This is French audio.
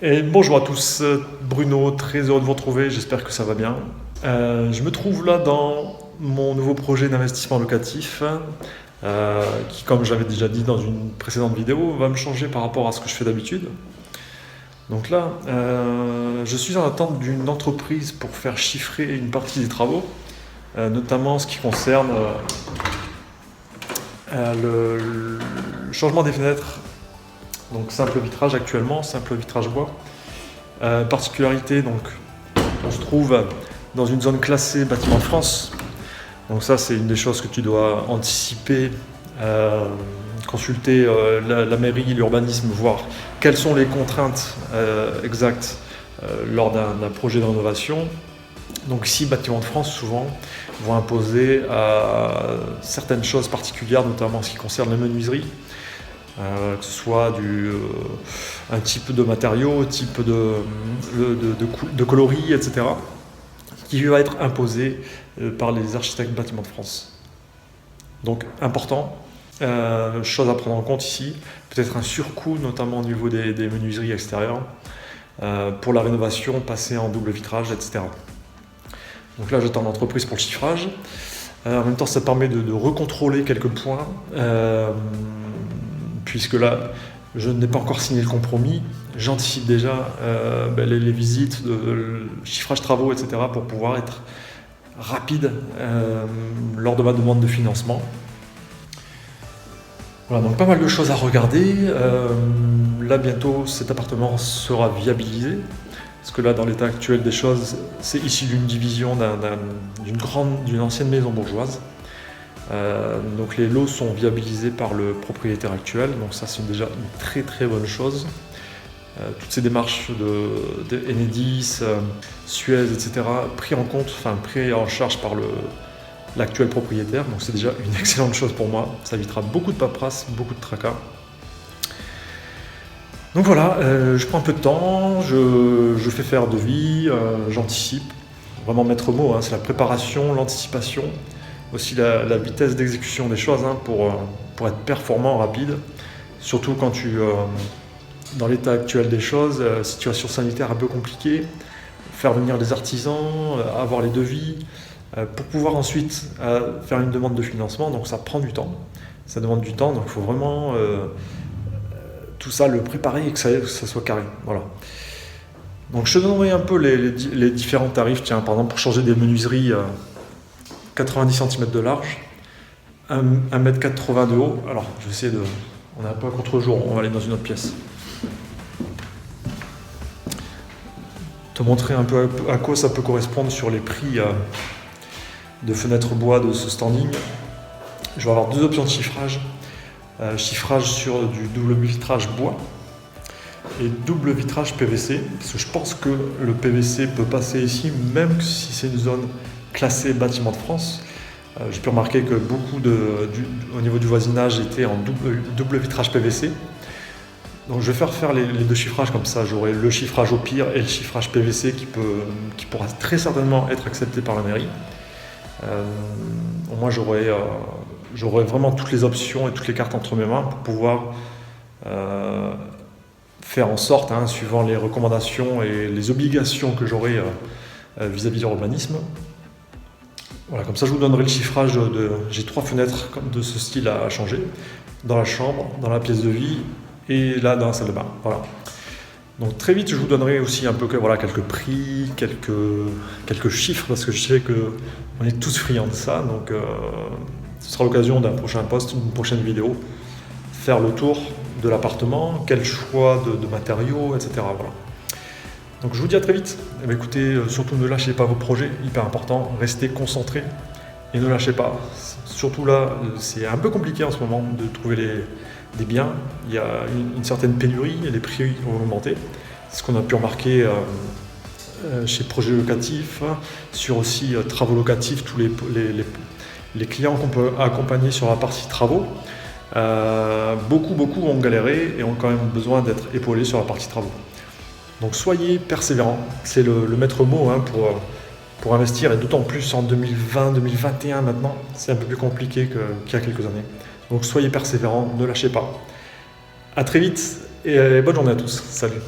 Et bonjour à tous, Bruno, très heureux de vous retrouver, j'espère que ça va bien. Je me trouve là dans mon nouveau projet d'investissement locatif, qui, comme j'avais déjà dit dans une précédente vidéo, va me changer par rapport à ce que je fais d'habitude. Donc là, je suis en attente d'une entreprise pour faire chiffrer une partie des travaux, notamment ce qui concerne le changement des fenêtres. Donc simple vitrage actuellement, simple vitrage bois. Particularité, donc on se trouve dans une zone classée bâtiment de France. Donc ça c'est une des choses que tu dois anticiper, consulter la mairie, l'urbanisme, voir quelles sont les contraintes exactes lors d'un projet de rénovation. Donc ici, bâtiment de France, souvent, vont imposer certaines choses particulières, notamment en ce qui concerne les menuiseries. Que ce soit un type de matériau, type de coloris, etc., qui va être imposé par les architectes bâtiments de France. Donc important, chose à prendre en compte ici, peut-être un surcoût, notamment au niveau des menuiseries extérieures, pour la rénovation, passer en double vitrage, etc. Donc là, j'attends l'entreprise pour le chiffrage. En même temps, ça permet de recontrôler quelques points, puisque là, je n'ai pas encore signé le compromis. J'anticipe déjà les visites, le chiffrage travaux, etc., pour pouvoir être rapide lors de ma demande de financement. Voilà, donc pas mal de choses à regarder. Là, bientôt, cet appartement sera viabilisé. Parce que là, dans l'état actuel des choses, c'est issu d'une division d'une ancienne maison bourgeoise. Donc les lots sont viabilisés par le propriétaire actuel, donc ça c'est déjà une très très bonne chose. Toutes ces démarches de Enedis, Suez, etc. pris en charge par l'actuel propriétaire, donc c'est déjà une excellente chose pour moi. Ça évitera beaucoup de paperasse, beaucoup de tracas. Donc voilà, je prends un peu de temps, je fais faire devis, j'anticipe. Vraiment maître mot, c'est la préparation, l'anticipation. Aussi la vitesse d'exécution des choses pour être performant, rapide. Surtout quand dans l'état actuel des choses, situation sanitaire un peu compliquée, faire venir des artisans, avoir les devis, pour pouvoir ensuite faire une demande de financement. Donc ça prend du temps, ça demande du temps, donc il faut vraiment tout ça le préparer et que ça soit carré. Voilà. Donc je te donnerai un peu les différents tarifs. Tiens, par exemple, pour changer des menuiseries, 90 cm de large, 1,80 m de haut. Alors, je vais essayer on est un peu à contre-jour, on va aller dans une autre pièce. Te montrer un peu à quoi ça peut correspondre sur les prix de fenêtres bois de ce standing. Je vais avoir deux options de chiffrage. Chiffrage sur du double vitrage bois et double vitrage PVC, parce que je pense que le PVC peut passer ici, même si c'est une zone classé bâtiment de France. J'ai pu remarquer que beaucoup au niveau du voisinage était en double vitrage PVC. Donc je vais faire les deux chiffrages, comme ça j'aurai le chiffrage au pire et le chiffrage PVC qui pourra très certainement être accepté par la mairie. Au moins j'aurai vraiment toutes les options et toutes les cartes entre mes mains pour pouvoir faire en sorte, suivant les recommandations et les obligations que j'aurai vis-à-vis de l'urbanisme. Voilà, comme ça je vous donnerai le chiffrage j'ai 3 fenêtres de ce style à changer, dans la chambre, dans la pièce de vie et là dans la salle de bain. Voilà. Donc très vite je vous donnerai aussi un peu quelques prix, quelques chiffres, parce que je sais qu'on est tous friands de ça, donc ce sera l'occasion d'un prochain post, d'une prochaine vidéo, faire le tour de l'appartement, quel choix de matériaux, etc. Voilà. Donc je vous dis à très vite. Écoutez, surtout ne lâchez pas vos projets, hyper important, restez concentrés et ne lâchez pas. Surtout là, c'est un peu compliqué en ce moment de trouver des biens. Il y a une certaine pénurie et les prix ont augmenté. C'est ce qu'on a pu remarquer chez Projets Locatifs, sur aussi travaux locatifs, tous les clients qu'on peut accompagner sur la partie travaux. Beaucoup ont galéré et ont quand même besoin d'être épaulés sur la partie travaux. Donc soyez persévérants, c'est le maître mot pour investir, et d'autant plus en 2020-2021 maintenant, c'est un peu plus compliqué qu'il y a quelques années. Donc soyez persévérants, ne lâchez pas. À très vite et bonne journée à tous, salut.